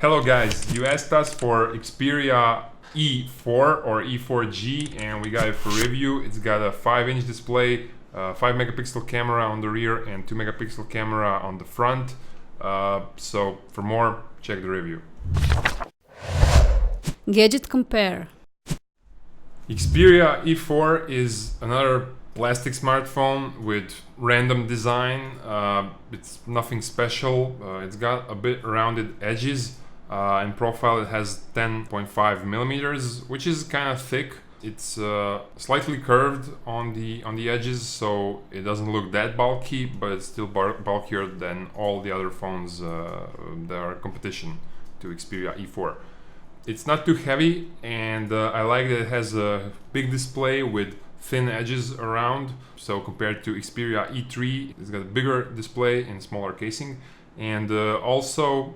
Hello guys, you asked us for Xperia E4 or E4G and we got it for review. It's got a 5-inch display, 5 megapixel camera on the rear and 2 megapixel camera on the front. So for more, check the review. Gadget Compare. Xperia E4 is another plastic smartphone with random design. It's nothing special. It's got a bit rounded edges. In profile it has 10.5 millimeters, which is kind of thick. It's slightly curved on the edges, so it doesn't look that bulky, but it's still bulkier than all the other phones that are competition to Xperia E4. It's not too heavy, and I like that it has a big display with thin edges around. So compared to Xperia E3, it's got a bigger display and smaller casing. And also,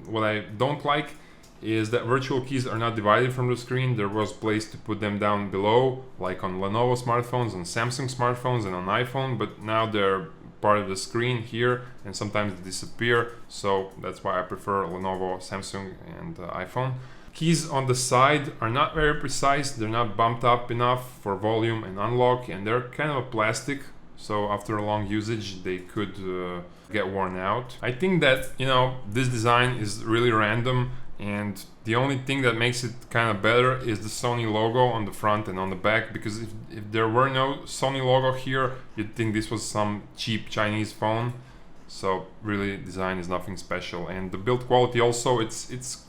what I don't like is that virtual keys are not divided from the screen. There was place to put them down below, like on Lenovo smartphones, on Samsung smartphones, and on iPhone, but now they're part of the screen here, and sometimes they disappear. So that's why I prefer Lenovo, Samsung, and iPhone. Keys on the side are not very precise. They're not bumped up enough for volume and unlock, and they're kind of a plastic. So after a long usage, they could get worn out. I think that, this design is really random, and the only thing that makes it kind of better is the Sony logo on the front and on the back, because if there were no Sony logo here, you'd think this was some cheap Chinese phone. So really, design is nothing special, and the build quality also, it's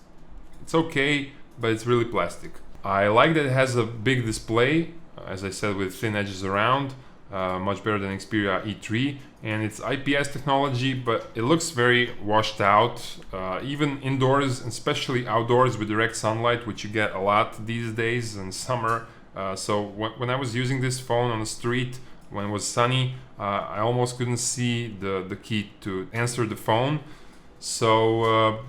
okay, but it's really plastic. I like that it has a big display, as I said, with thin edges around. Much better than Xperia E3, and it's IPS technology, but it looks very washed out, even indoors, especially outdoors with direct sunlight, which you get a lot these days in summer. So when I was using this phone on the street when it was sunny, I almost couldn't see the key to answer the phone. So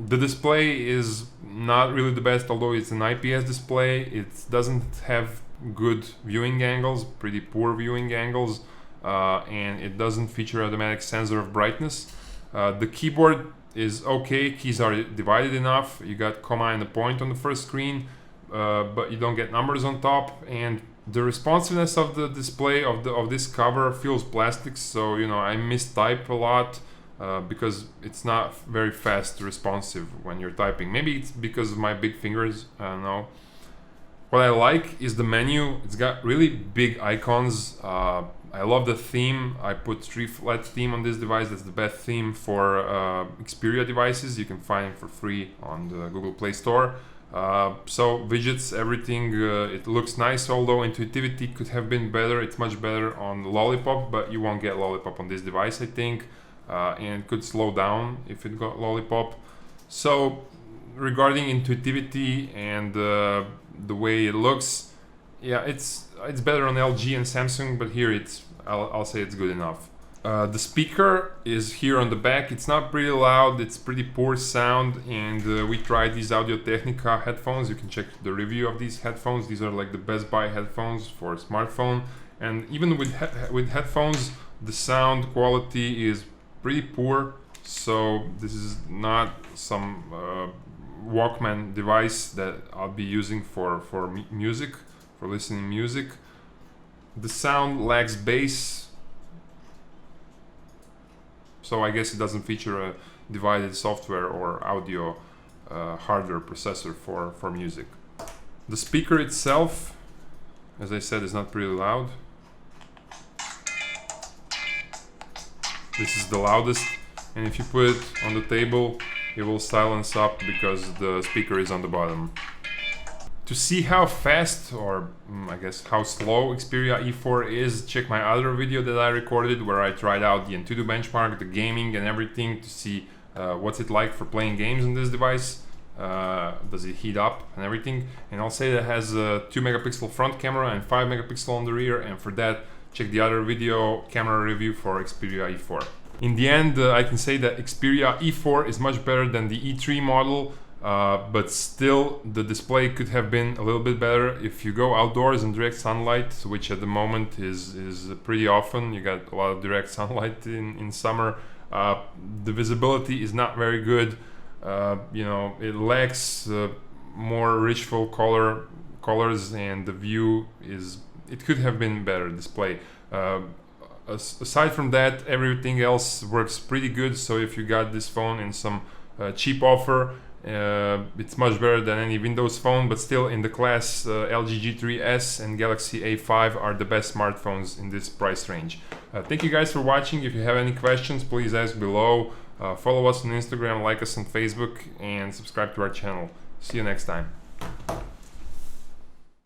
the display is not really the best, although it's an IPS display. It doesn't have good viewing angles, pretty poor viewing angles, and it doesn't feature automatic sensor of brightness. The keyboard is okay, keys are divided enough. You got comma and a point on the first screen, but you don't get numbers on top, and the responsiveness of the display of this cover feels plastic, so I mistype a lot because it's not very fast responsive when you're typing. Maybe it's because of my big fingers, I don't know. What I like is the menu. It's got really big icons. I love the theme. I put 3 flat theme on this device. That's the best theme for Xperia devices. You can find it for free on the Google Play Store. So widgets, everything, it looks nice, although intuitivity could have been better. It's much better on Lollipop, but you won't get Lollipop on this device, I think. And it could slow down if it got Lollipop. So regarding intuitivity and the way it looks, yeah, it's better on LG and Samsung, but here I'll say it's good enough. The speaker is here on the back. It's not pretty loud, it's pretty poor sound, and we tried these Audio-Technica headphones. You can check the review of these headphones. These are like the Best Buy headphones for a smartphone, and even with headphones, the sound quality is pretty poor. So this is not some Walkman device that I'll be using for music, for listening music. The sound lacks bass, so I guess it doesn't feature a divided software or audio hardware processor for music. The speaker itself, as I said, is not pretty loud. This is the loudest, and if you put it on the table, it will silence up because the speaker is on the bottom. To see how fast, or I guess how slow Xperia E4 is, check my other video that I recorded where I tried out the Antutu benchmark, the gaming and everything, to see what's it like for playing games on this device. Does it heat up and everything? And I'll say that it has a 2 megapixel front camera and 5 megapixel on the rear, and for that check the other video, camera review for Xperia E4. In the end, I can say that Xperia E4 is much better than the E3 model, but still the display could have been a little bit better. If you go outdoors in direct sunlight, which at the moment is pretty often, you got a lot of direct sunlight in summer, the visibility is not very good. You know, it lacks more richful colors, and the view it could have been better display. Aside from that, everything else works pretty good. So if you got this phone in some cheap offer, it's much better than any Windows phone, but still in the class, LG G3s and Galaxy A5 are the best smartphones in this price range. Thank you guys for watching. If you have any questions, please ask below. Follow us on Instagram, like us on Facebook, and subscribe to our channel. See you next time.